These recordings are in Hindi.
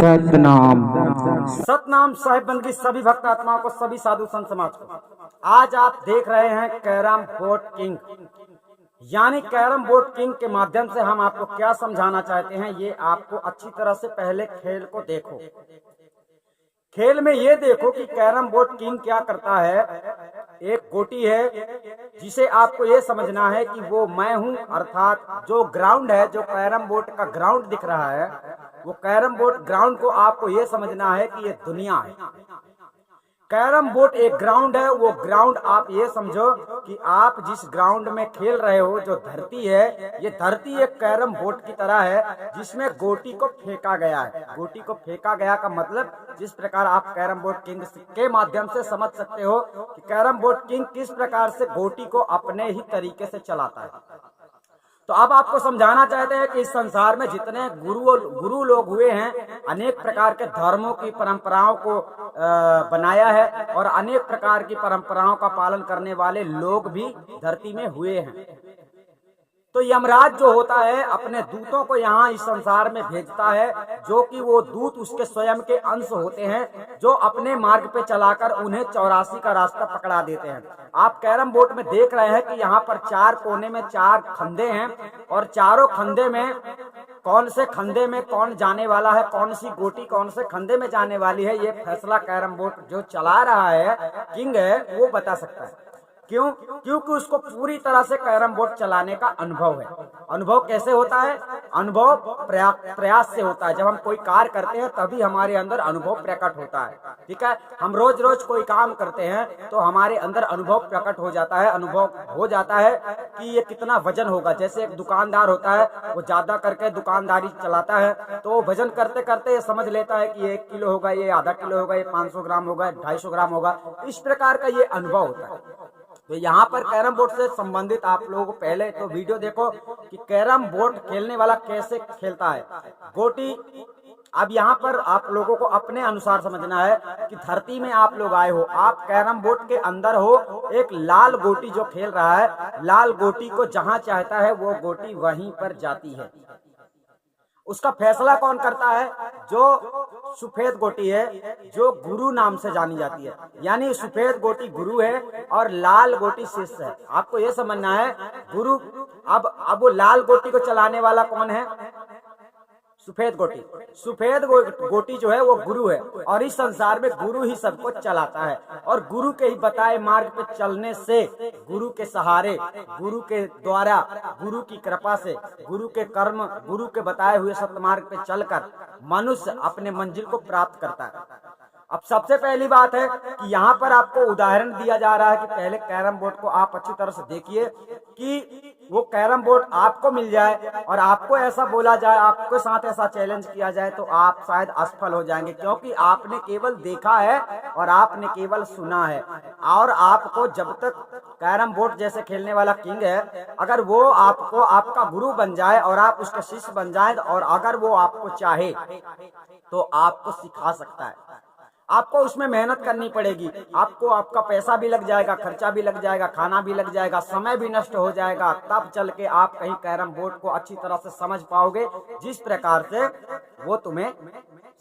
सतनाम। सतनाम साहिब बंदगी सभी भक्त आत्माओं को, सभी साधु संत समाज को। आज आप देख रहे हैं कैरम बोर्ड किंग, यानी कैरम बोर्ड किंग के माध्यम से हम आपको क्या समझाना चाहते हैं, ये आपको अच्छी तरह से पहले खेल को देखो। खेल में ये देखो कि कैरम बोर्ड किंग क्या करता है। एक गोटी है जिसे आपको ये समझना है कि वो मैं हूं, अर्थात जो ग्राउंड है, जो कैरम बोर्ड का ग्राउंड दिख रहा है, वो कैरम बोर्ड ग्राउंड को आपको ये समझना है कि ये दुनिया है। कैरम बोर्ड एक ग्राउंड है। वो ग्राउंड आप ये समझो कि आप जिस ग्राउंड में खेल रहे हो, जो धरती है, ये धरती एक कैरम बोर्ड की तरह है जिसमें गोटी को फेंका गया है। गोटी को फेंका गया का मतलब जिस प्रकार आप कैरम बोर्ड किंग के माध्यम से समझ सकते हो कि कैरम बोर्ड किंग किस प्रकार से गोटी को अपने ही तरीके से चलाता है। तो अब आपको समझाना चाहते हैं कि इस संसार में जितने गुरु लोग हुए हैं, अनेक प्रकार के धर्मों की परंपराओं को बनाया है और अनेक प्रकार की परंपराओं का पालन करने वाले लोग भी धरती में हुए हैं। तो यमराज जो होता है अपने दूतों को यहाँ इस संसार में भेजता है, जो कि वो दूत उसके स्वयं के अंश होते हैं, जो अपने मार्ग पे चलाकर उन्हें 84 का रास्ता पकड़ा देते हैं। आप कैरम बोर्ड में देख रहे हैं कि यहाँ पर 4 कोने में 4 खंदे हैं और चारों खंदे में कौन से खंदे में कौन जाने वाला है, कौन सी गोटी कौन से खंदे में जाने वाली है, ये फैसला कैरम बोर्ड जो चला रहा है, किंग है, वो बता सकता है। क्यों? क्योंकि उसको पूरी तरह से कैरम बोर्ड चलाने का अनुभव है। अनुभव कैसे होता है? अनुभव प्रयास से होता है। जब हम कोई कार्य करते हैं तभी हमारे अंदर अनुभव प्रकट होता है। ठीक है, हम रोज रोज कोई काम करते हैं तो हमारे अंदर अनुभव प्रकट हो जाता है। अनुभव हो जाता है कि ये कितना वजन होगा। जैसे एक दुकानदार होता है, वो ज्यादा करके दुकानदारी चलाता है, तो वो वजन करते करते ये समझ लेता है कि ये 1 किलो होगा, ये आधा किलो होगा, ये 500 ग्राम होगा, 250 ग्राम होगा। इस प्रकार का ये अनुभव होता है। तो यहाँ पर कैरम बोर्ड से संबंधित आप लोगों को पहले तो वीडियो देखो कि कैरम बोर्ड खेलने वाला कैसे खेलता है। गोटी अब यहाँ पर आप लोगों को अपने अनुसार समझना है कि धरती में आप लोग आए हो, आप कैरम बोर्ड के अंदर हो। एक लाल गोटी जो खेल रहा है, लाल गोटी को जहाँ चाहता है वो गोटी वहीं पर जाती है। उसका फैसला कौन करता है? जो सफेद गोटी है, जो गुरु नाम से जानी जाती है, यानी सफेद गोटी गुरु है और लाल गोटी शिष्य है। आपको ये समझना है गुरु। अब वो लाल गोटी को चलाने वाला कौन है? सफेद गोटी। सफेद गोटी जो है वो गुरु है और इस संसार में गुरु ही सबको चलाता है। और गुरु के ही बताए मार्ग पे चलने से, गुरु के सहारे, गुरु के द्वारा, गुरु की कृपा से, गुरु के कर्म, गुरु के बताए हुए सतमार्ग पे चलकर मनुष्य अपने मंजिल को प्राप्त करता है। अब सबसे पहली बात है कि यहाँ पर आपको उदाहरण दिया जा रहा है कि पहले कैरम बोर्ड को आप अच्छी तरह से देखिए कि वो कैरम बोर्ड आपको मिल जाए और आपको ऐसा बोला जाए, आपके साथ ऐसा चैलेंज किया जाए, तो आप शायद असफल हो जाएंगे, क्योंकि आपने केवल देखा है और आपने केवल सुना है। और आपको जब तक कैरम बोर्ड जैसे खेलने वाला किंग है, अगर वो आपको आपका गुरु बन जाए और आप उसके शिष्य बन जाए, और अगर वो आपको चाहे तो आपको सिखा सकता है। आपको उसमें मेहनत करनी पड़ेगी। आपको आपका पैसा भी लग जाएगा, खर्चा भी लग जाएगा, खाना भी लग जाएगा, समय भी नष्ट हो जाएगा, तब चल के आप कहीं कैरम बोर्ड को अच्छी तरह से समझ पाओगे जिस प्रकार से वो तुम्हें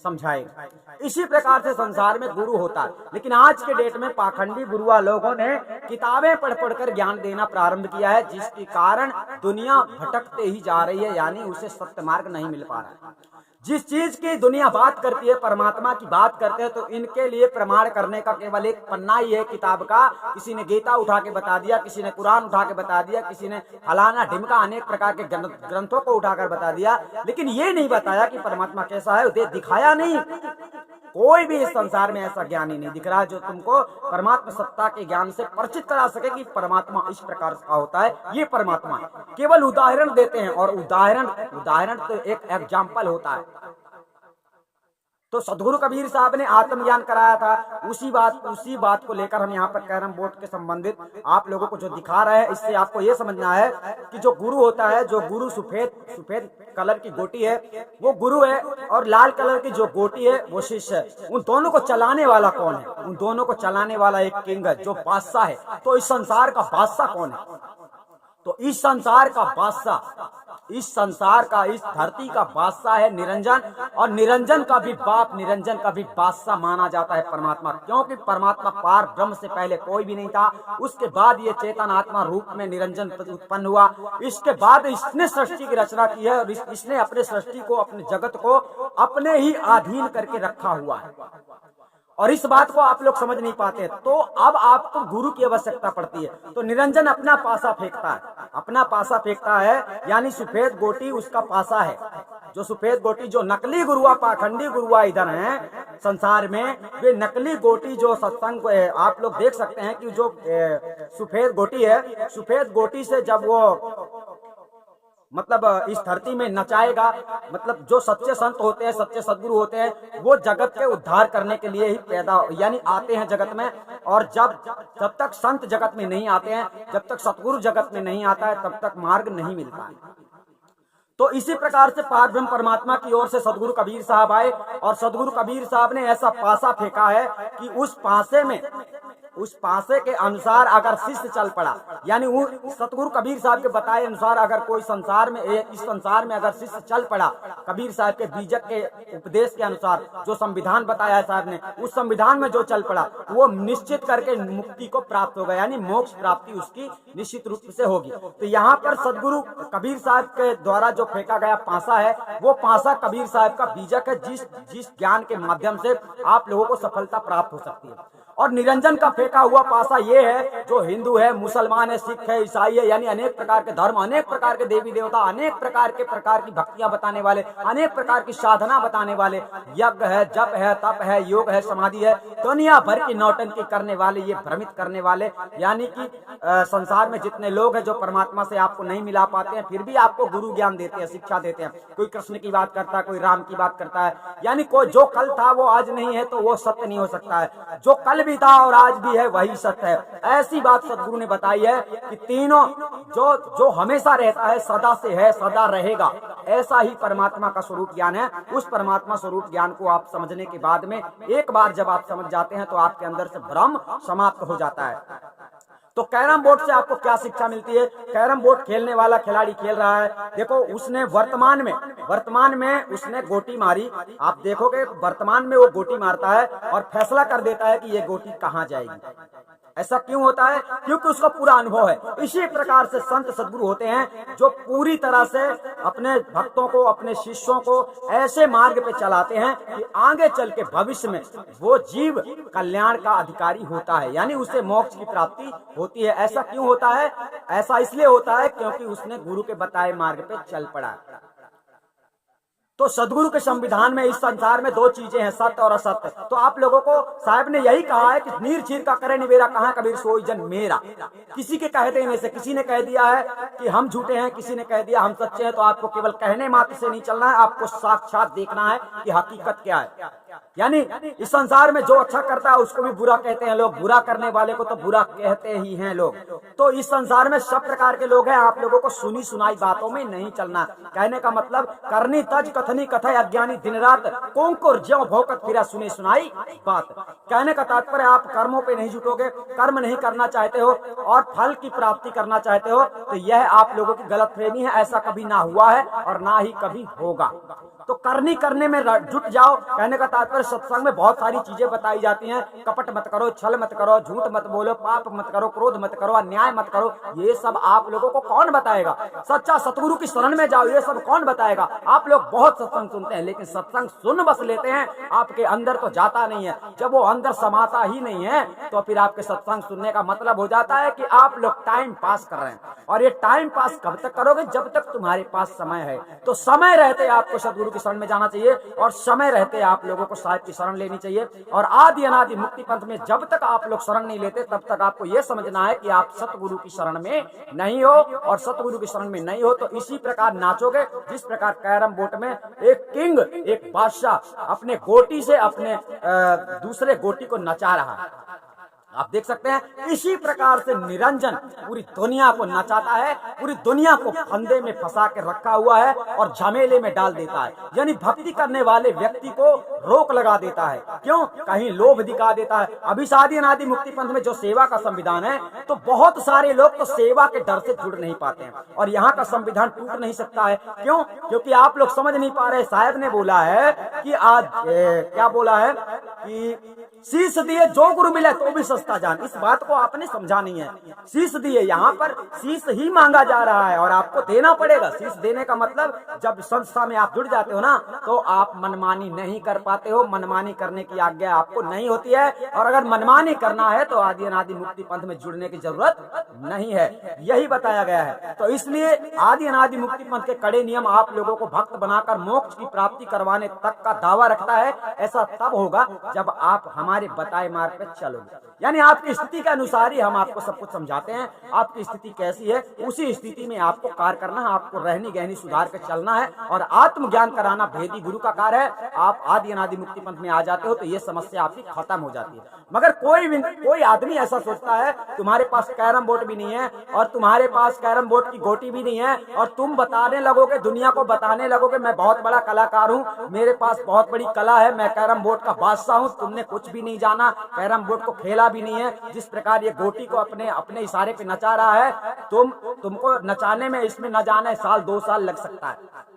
समझाएगा। इसी प्रकार से संसार में गुरु होता है। लेकिन आज के डेट में पाखंडी गुरुआ लोगों ने किताबें पढ़ पढ़कर ज्ञान देना प्रारंभ किया है, जिसके कारण दुनिया भटकते ही जा रही है, यानी उसे सत्य मार्ग नहीं मिल पा रहा है। जिस चीज की दुनिया बात करती है, परमात्मा की बात करते हैं, तो इनके लिए प्रमाण करने का केवल एक पन्ना ही है किताब का। किसी ने गीता उठा के बता दिया, किसी ने कुरान उठा के बता दिया, किसी ने फलाना ढिमका अनेक प्रकार के ग्रंथों को उठाकर बता दिया, लेकिन ये नहीं बताया कि परमात्मा कैसा है, उसे दिखाया नहीं। कोई भी इस संसार में ऐसा ज्ञानी नहीं दिख रहा जो तुमको परमात्मा सत्ता के ज्ञान से परिचित करा सके कि परमात्मा इस प्रकार का होता है, ये परमात्मा है। केवल उदाहरण देते हैं और उदाहरण तो एक एग्जाम्पल होता है। तो सदगुरु कबीर साहब ने आत्मज्ञान कराया था। उसी बात को लेकर हम यहाँ पर कैरम बोर्ड के संबंधित आप लोगों को जो दिखा रहे हैं, इससे आपको ये समझना है कि जो गुरु होता है, जो गुरु सफेद कलर की गोटी है वो गुरु है और लाल कलर की जो गोटी है वो शिष्य है। उन दोनों को चलाने वाला कौन है? उन दोनों को चलाने वाला एक किंग है जो बादशाह है। तो इस संसार का बादशाह कौन है? तो इस संसार का बादशाह इस संसार का, इस धरती का बादशाह है निरंजन, और निरंजन का भी बाप, निरंजन का भी बादशाह माना जाता है परमात्मा, क्योंकि परमात्मा पार ब्रह्म से पहले कोई भी नहीं था। उसके बाद ये चेतन आत्मा रूप में निरंजन उत्पन्न हुआ। इसके बाद इसने सृष्टि की रचना की है और इसने अपने सृष्टि को, अपने जगत को अपने ही अधीन करके रखा हुआ है। और इस बात को आप लोग समझ नहीं पाते, तो अब आपको गुरु की आवश्यकता पड़ती है। तो निरंजन अपना पासा फेंकता है, अपना पासा फेंकता है, यानी सफेद गोटी उसका पासा है। जो सफेद गोटी, जो नकली गुरुआ, पाखंडी गुरुआ इधर हैं संसार में, वे नकली गोटी जो सत्संग आप लोग देख सकते हैं कि जो सफेद गोटी है, सफेद गोटी से जब वो मतलब इस धरती में नचाएगा, मतलब जो सच्चे संत होते हैं, सच्चे सदगुरु होते हैं, वो जगत के उद्धार करने के लिए ही पैदा यानी आते हैं जगत में। और जब तक संत जगत में नहीं आते हैं, जब तक सतगुरु जगत में नहीं आता है, तब तक मार्ग नहीं मिलता है। तो इसी प्रकार से पारब्रह्म परमात्मा की ओर से सदगुरु कबीर साहब आए, और सदगुरु कबीर साहब ने ऐसा पासा फेंका है कि उस पासे में, उस पासे के अनुसार अगर शिष्य चल पड़ा, यानी वो सतगुरु कबीर साहब के बताए अनुसार अगर कोई संसार में, इस संसार में अगर शिष्य चल पड़ा कबीर साहब के बीजक के उपदेश के अनुसार, जो संविधान बताया है साहब ने, उस संविधान में जो चल पड़ा, वो निश्चित करके मुक्ति को प्राप्त होगा, यानी मोक्ष प्राप्ति उसकी निश्चित रूप से होगी। तो यहाँ पर सदगुरु कबीर साहब के द्वारा जो फेंका गया पासा है, वो पासा कबीर साहब का बीजक है, जिस ज्ञान के माध्यम से आप लोगों को सफलता प्राप्त हो सकती है। और निरंजन का फेंका हुआ पासा ये है, जो हिंदू है, मुसलमान है, सिख है, ईसाई है, यानी अनेक प्रकार के धर्म, अनेक प्रकार के देवी देवता, अनेक प्रकार की भक्तियां बताने वाले, अनेक प्रकार की साधना बताने वाले, यज्ञ है, जप है, तप है, योग है, समाधि है, दुनिया भर की नौटंकी करने वाले, ये भ्रमित करने वाले, यानी कि संसार में जितने लोग हैं जो परमात्मा से आपको नहीं मिला पाते हैं, फिर भी आपको गुरु ज्ञान देते हैं, शिक्षा देते हैं। कोई कृष्ण की बात करता है, कोई राम की बात करता है, यानी कोई जो कल था वो आज नहीं है, तो वो सत्य नहीं हो सकता है। जो कल भी था और आज भी है वही सत्य है। ऐसी बात सदगुरु ने बताई है कि तीनों जो हमेशा रहता है, सदा से है, सदा रहेगा, ऐसा ही परमात्मा का स्वरूप ज्ञान है। उस परमात्मा स्वरूप ज्ञान को आप समझने के बाद में, एक बार जब आप समझ जाते हैं, तो आपके अंदर से भ्रम समाप्त हो जाता है। तो कैरम बोर्ड से आपको क्या शिक्षा मिलती है? कैरम बोर्ड खेलने वाला खिलाड़ी खेल रहा है, देखो उसने वर्तमान में उसने गोटी मारी, आप देखोगे वर्तमान में वो गोटी मारता है और फैसला कर देता है कि ये गोटी कहाँ जाएगी। ऐसा क्यों होता है? क्योंकि उसका पूरा अनुभव है। इसी प्रकार से संत सदगुरु होते हैं जो पूरी तरह से अपने भक्तों को, अपने शिष्यों को ऐसे मार्ग पे चलाते हैं कि आगे चल के भविष्य में वो जीव कल्याण का अधिकारी होता है, यानी उसे मोक्ष की प्राप्ति होती है। ऐसा क्यों होता है? ऐसा इसलिए होता है क्योंकि उसने गुरु के बताए मार्ग पे चल पड़ा। तो सदगुरु के संविधान में इस संसार में दो चीजें हैं, सत्य और असत्य। तो आप लोगों को साहब ने यही कहा है कि नीर चीर का करे निवेरा, कहाँ कबीर सोई जन मेरा। किसी के कह देने से, किसी ने कह दिया है कि हम झूठे हैं, किसी ने कह दिया हम सच्चे हैं, तो आपको केवल कहने मात्र से नहीं चलना है, आपको साक्षात देखना है कि हकीकत क्या है। यानी इस संसार में जो अच्छा करता है उसको भी बुरा कहते हैं लोग, बुरा करने वाले को तो बुरा कहते ही हैं लोग। तो इस संसार में सब प्रकार के लोग हैं, आप लोगों को सुनी सुनाई बातों में नहीं चलना। कहने का मतलब करनी तज कथनी कथा अज्ञानी दिन रात कोंकुर ज्यों भौकत फिरा सुनी सुनाई बात। कहने का तात्पर्य आप कर्मों पे नहीं जुटोगे, कर्म नहीं करना चाहते हो और फल की प्राप्ति करना चाहते हो, तो यह आप लोगों की गलतफहमी है। ऐसा कभी ना हुआ है और ना ही कभी होगा। तो करने में जुट जाओ। कहने का तात्पर्य सत्संग में बहुत सारी चीजें बताई जाती हैं, कपट मत करो, छल मत करो, झूठ मत बोलो, पाप मत करो, क्रोध मत करो, अन्याय मत करो। ये सब आप लोगों को कौन बताएगा? सच्चा सतगुरु की शरण में जाओ, ये सब कौन बताएगा? आप लोग बहुत सत्संग सुनते हैं, लेकिन सत्संग सुन बस लेते हैं, आपके अंदर तो जाता नहीं है। जब वो अंदर समाता ही नहीं है तो फिर आपके सत्संग सुनने का मतलब हो जाता है कि आप लोग टाइम पास कर रहे हैं। और ये टाइम पास कब तक करोगे? जब तक तुम्हारे पास समय है। तो समय रहते आपको सदगुरु की शरण में जाना चाहिए और समय रहते आप लोगों को साहिब की शरण लेनी चाहिए। और आदि अनादि मुक्ति पंथ में जब तक आप लोग शरण नहीं लेते, तब तक आपको यह समझना है कि आप सतगुरु की शरण में नहीं हो। और सतगुरु की शरण में नहीं हो तो इसी प्रकार नाचोगे जिस प्रकार कैरम बोर्ड में एक किंग, एक बादशाह अपने गोटी से अपने दूसरे गोटी को नचा रहा है। आप देख सकते हैं इसी प्रकार से निरंजन पूरी दुनिया को नचाता है, पूरी दुनिया को फंदे में फंसा के रखा हुआ है और झमेले में डाल देता है। यानी भक्ति करने वाले व्यक्ति को रोक लगा देता है। क्यों? कहीं लोभ दिखा देता है। अभी आदि अनादि मुक्ति पंथ में जो सेवा का संविधान है, तो बहुत सारे लोग तो सेवा के डर से जुड़ नहीं पाते हैं और यहाँ का संविधान टूट नहीं सकता है। क्यों? क्योंकि आप लोग समझ नहीं पा रहे। साहब ने बोला है कि आज क्या बोला है कि शीश दिए जो गुरु मिले तो भी सस्ता जान। इस बात को आपने समझा नहीं है। शीश दिए, यहाँ पर शीश ही मांगा जा रहा है और आपको देना पड़ेगा। शीश देने का मतलब जब संस्था में आप जुड़ जाते हो ना, तो आप मनमानी नहीं कर पाते हो। मनमानी करने की आज्ञा आपको नहीं होती है और अगर मनमानी करना है तो आदि अनादि मुक्ति पंथ में जुड़ने की जरूरत नहीं है, यही बताया गया है। तो इसलिए आदि अनादि मुक्ति पंथ के कड़े नियम आप लोगों को भक्त बनाकर मोक्ष की प्राप्ति करवाने तक का दावा रखता है। ऐसा तब होगा जब आप हमारे बताए मार्ग पे चलोगे। यानी आपकी स्थिति के अनुसार ही हम आपको सब कुछ समझाते हैं। आपकी स्थिति कैसी है, उसी स्थिति में आपको कार्य करना है। आपको रहनी गहनी सुधार के चलना है और आत्मज्ञान कराना भेदी गुरु का कार्य है। आप आदि अनादि मुक्ति पंथ में आ जाते हो तो ये समस्या आपकी खत्म हो जाती है। मगर कोई आदमी ऐसा सोचता है तुम्हारे पास कैरम बोर्ड भी नहीं है और तुम्हारे पास कैरम बोर्ड की गोटी भी नहीं है और तुम बताने लगोगे, दुनिया को बताने लगोगे मैं बहुत बड़ा कलाकार हूँ, मेरे पास बहुत बड़ी कला है, मैं कैरम बोर्ड का बादशाह हूँ। तुमने कुछ भी नहीं जाना, कैरम बोर्ड को खेला भी नहीं है। जिस प्रकार ये गोटी को अपने इशारे पे नचा रहा है, तुमको नचाने में इसमें न जाने साल 2 साल लग सकता है।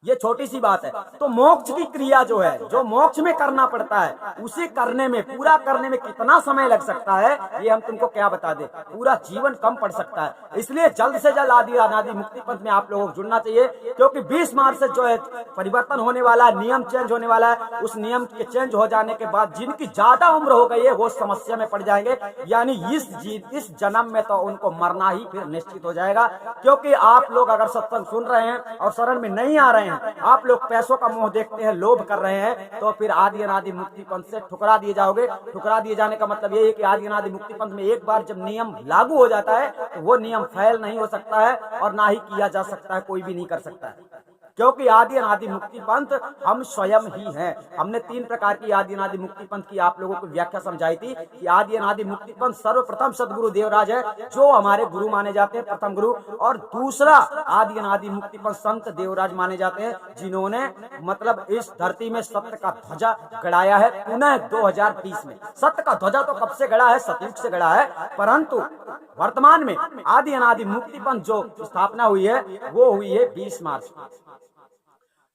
ये छोटी सी बात है। तो मोक्ष की क्रिया जो है, जो मोक्ष में करना पड़ता है, उसे करने में, पूरा करने में कितना समय लग सकता है, ये हम तुमको क्या बता दे। पूरा जीवन कम पड़ सकता है। इसलिए जल्द से जल्द आदि अनादि मुक्ति पंथ में आप लोगों को जुड़ना चाहिए, क्योंकि 20 मार्च से जो है परिवर्तन होने वाला है, नियम चेंज होने वाला है। उस नियम के चेंज हो जाने के बाद जिनकी ज्यादा उम्र हो गई है वो समस्या में पड़ जाएंगे। यानी इस जन्म में तो उनको मरना ही फिर निश्चित हो जाएगा। क्योंकि आप लोग अगर सत्संग सुन रहे हैं और शरण में नहीं आ रहे हैं, आप लोग पैसों का मोह देखते हैं, लोभ कर रहे हैं, तो फिर आदि अनादि मुक्ति पंथ से ठुकरा दिए जाओगे। ठुकरा दिए जाने का मतलब ये है कि आदि अनादि मुक्ति पंथ में एक बार जब नियम लागू हो जाता है तो वो नियम फैल नहीं हो सकता है और ना ही किया जा सकता है, कोई भी नहीं कर सकता है। क्योंकि आदि अनादि मुक्ति पंथ हम स्वयं ही हैं। हमने 3 प्रकार की आदि अनादि मुक्ति पंथ की आप लोगों को व्याख्या समझाई थी कि आदि अनादि मुक्ति पंथ सर्वप्रथम सदगुरु देवराज है, जो हमारे गुरु माने जाते हैं, प्रथम गुरु। और दूसरा आदि अनादि मुक्ति पंथ संत देवराज माने जाते हैं, जिन्होंने मतलब इस धरती में सत्य का ध्वजा गड़ाया है। पुनः 2020 में सत्य का ध्वजा तो कब से गड़ा है, सतयुग से गड़ा है, परंतु वर्तमान में आदि अनादि मुक्ति पंथ जो स्थापना हुई है वो हुई है 20 मार्च।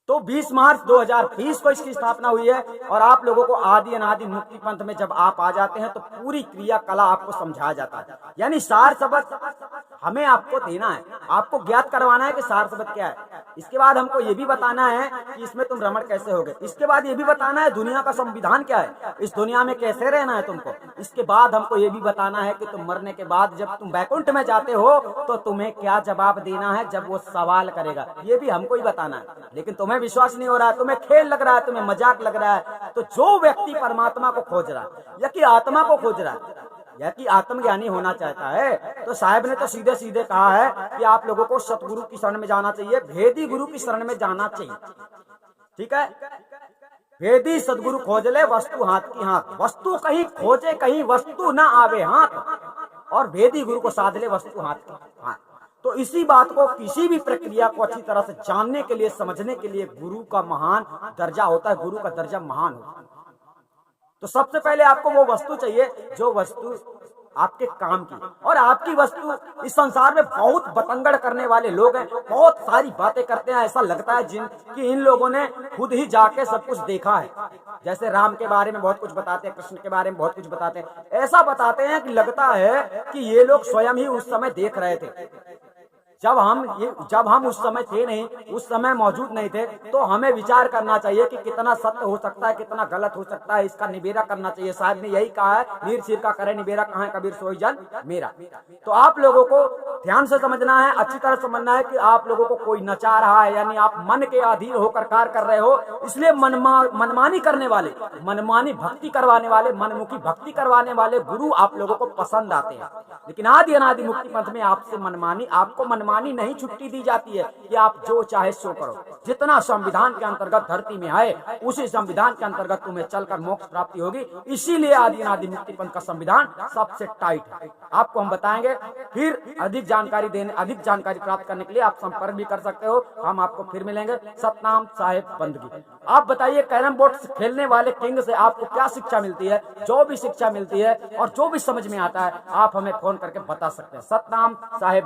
तो 20 मार्च 2020 को इसकी स्थापना हुई है। और आप लोगों को आदि अनादि मुक्ति पंथ में जब आप आ जाते हैं तो पूरी क्रिया कला आपको समझाया जाता है। यानी सार सबक हमें आपको देना है, आपको ज्ञात करवाना है कि सार सबक क्या है। इसके बाद हमको ये भी बताना है कि इसमें तुम रमण कैसे होगे। इसके बाद ये भी बताना है दुनिया का संविधान क्या है, इस दुनिया में कैसे रहना है तुमको। इसके बाद हमको ये भी बताना है कि तुम मरने के बाद जब तुम वैकुंठ में जाते हो तो तुम्हें क्या जवाब देना है जब वो सवाल करेगा, ये भी हमको ही बताना है। लेकिन तुम्हें विश्वास नहीं हो रहा है, तुम्हें खेल लग रहा है, तुम्हें मजाक लग रहा है। तो जो व्यक्ति परमात्मा को खोज रहा है या कि आत्मा को खोज रहा है या कि आत्मज्ञानी होना चाहता है, तो साहब ने तो सीधे सीधे कहा है कि आप लोगों को सतगुरु की शरण में जाना चाहिए, भेदी गुरु की शरण में जाना चाहिए। ठीक है, भेदी सदगुरु खोज ले वस्तु हाथ की हाथ, वस्तु कहीं खोजे कहीं वस्तु ना आवे हाथ, और भेदी गुरु को साध ले वस्तु हाथ की हाथ। तो इसी बात को, किसी भी प्रक्रिया को अच्छी तरह से जानने के लिए, समझने के लिए गुरु का महान दर्जा होता है, गुरु का दर्जा महान होता है। तो सबसे पहले आपको वो वस्तु चाहिए जो वस्तु आपके काम की। और आपकी वस्तु, इस संसार में बहुत बतंगड़ करने वाले लोग हैं, बहुत सारी बातें करते हैं, ऐसा लगता है कि इन लोगों ने खुद ही जाके सब कुछ देखा है। जैसे राम के बारे में बहुत कुछ बताते हैं, कृष्ण के बारे में बहुत कुछ बताते हैं, ऐसा बताते हैं कि लगता है कि ये लोग स्वयं ही उस समय देख रहे थे। जब हम उस समय थे नहीं, उस समय मौजूद नहीं थे, तो हमें विचार करना चाहिए कि कितना सत्य हो सकता है, कितना गलत हो सकता है, इसका निबेरा करना चाहिए। साहब ने यही कहा है, नीर सिर का करे निबेरा, कहाँ कबीर सोई जन मेरा। तो आप लोगों को ध्यान से समझना है, अच्छी तरह समझना है कि आप लोगों को कोई नचा रहा है, यानी आप मन के अधीन होकर कार्य कर रहे हो। इसलिए मनमानी करने वाले, मनमानी भक्ति करवाने वाले, मनमुखी भक्ति करवाने वाले गुरु आप लोगों को पसंद आते हैं। लेकिन आदि अनादि मुक्ति पंथ में आपको मनमानी मनमानी नहीं छुट्टी दी जाती है कि आप जो चाहे सो करो। जितना संविधान के अंतर्गत धरती में आए उसी संविधान के अंतर्गत तुम्हें चलकर मोक्ष प्राप्ति होगी। इसीलिए आदि अनादि मुक्ति पंथ का संविधान सबसे टाइट है। आपको हम बताएंगे। फिर अधिक जानकारी प्राप्त करने के लिए आप संपर्क भी कर सकते हो। हम आपको फिर मिलेंगे। सतनाम साहेब बंदगी। आप बताइए कैरम बोर्ड खेलने वाले किंग से आपको क्या शिक्षा मिलती है? जो भी शिक्षा मिलती है और जो भी समझ में आता है आप हमें फोन करके बता सकते हैं। सतनाम साहेब।